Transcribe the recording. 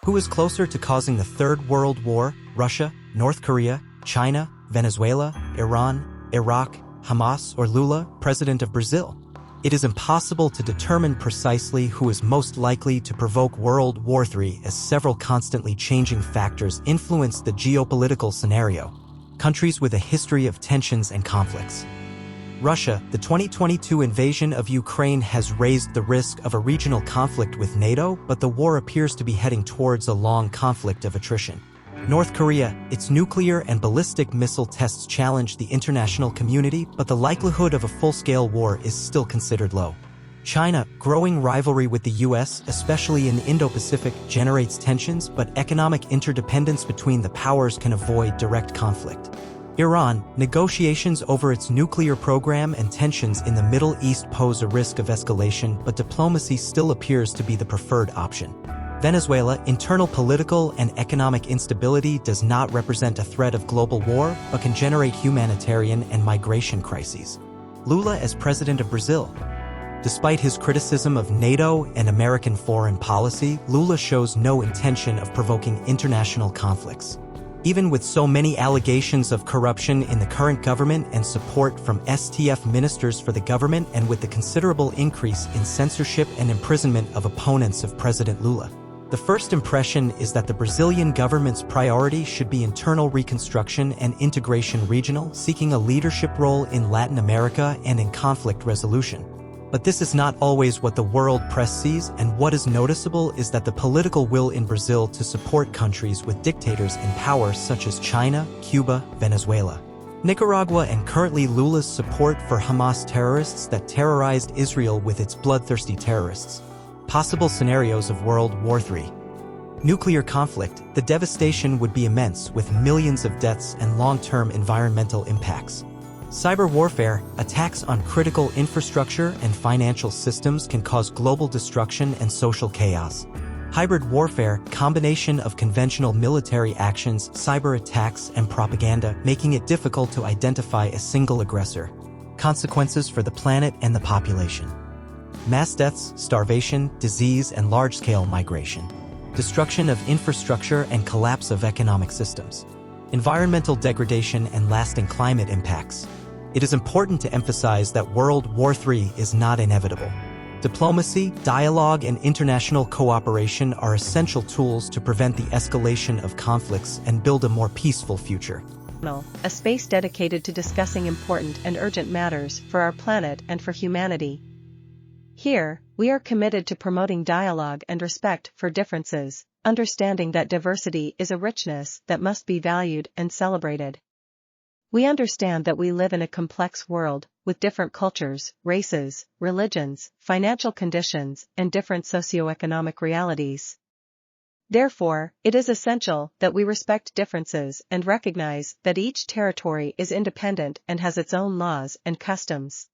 Who is closer to causing the Third World War? Russia, North Korea, China, Venezuela, Iran, Iraq, Hamas, or Lula, president of Brazil? It is impossible to determine precisely who is most likely to provoke World War III, as several constantly changing factors influence the geopolitical scenario. Countries with a history of tensions and conflicts. Russia, the 2022 invasion of Ukraine has raised the risk of a regional conflict with NATO, but the war appears to be heading towards a long conflict of attrition. North Korea, its nuclear and ballistic missile tests challenge the international community, but the likelihood of a full-scale war is still considered low. China, growing rivalry with the US, especially in the Indo-Pacific, generates tensions, but economic interdependence between the powers can avoid direct conflict. Iran, negotiations over its nuclear program and tensions in the Middle East pose a risk of escalation, but diplomacy still appears to be the preferred option. Venezuela, internal political and economic instability does not represent a threat of global war, but can generate humanitarian and migration crises. Lula as president of Brazil. Despite his criticism of NATO and American foreign policy, Lula shows no intention of provoking international conflicts. Even with so many allegations of corruption in the current government and support from STF ministers for the government, and with the considerable increase in censorship and imprisonment of opponents of President Lula, the first impression is that the Brazilian government's priority should be internal reconstruction and integration regional, seeking a leadership role in Latin America and in conflict resolution. But this is not always what the world press sees, and what is noticeable is that the political will in Brazil to support countries with dictators in power such as China, Cuba, Venezuela, Nicaragua, and currently Lula's support for Hamas terrorists that terrorized Israel with its bloodthirsty terrorists. Possible scenarios of World War III. Nuclear conflict, the devastation would be immense, with millions of deaths and long-term environmental impacts. Cyber warfare, attacks on critical infrastructure and financial systems can cause global destruction and social chaos. Hybrid warfare, combination of conventional military actions, cyber attacks, and propaganda, making it difficult to identify a single aggressor. Consequences for the planet and the population. Mass deaths, starvation, disease, and large-scale migration. Destruction of infrastructure and collapse of economic systems. Environmental degradation and lasting climate impacts. It is important to emphasize that World War III is not inevitable. Diplomacy, dialogue, and international cooperation are essential tools to prevent the escalation of conflicts and build a more peaceful future. A space dedicated to discussing important and urgent matters for our planet and for humanity. Here, we are committed to promoting dialogue and respect for differences, understanding that diversity is a richness that must be valued and celebrated. We understand that we live in a complex world, with different cultures, races, religions, financial conditions, and different socioeconomic realities. Therefore, it is essential that we respect differences and recognize that each territory is independent and has its own laws and customs.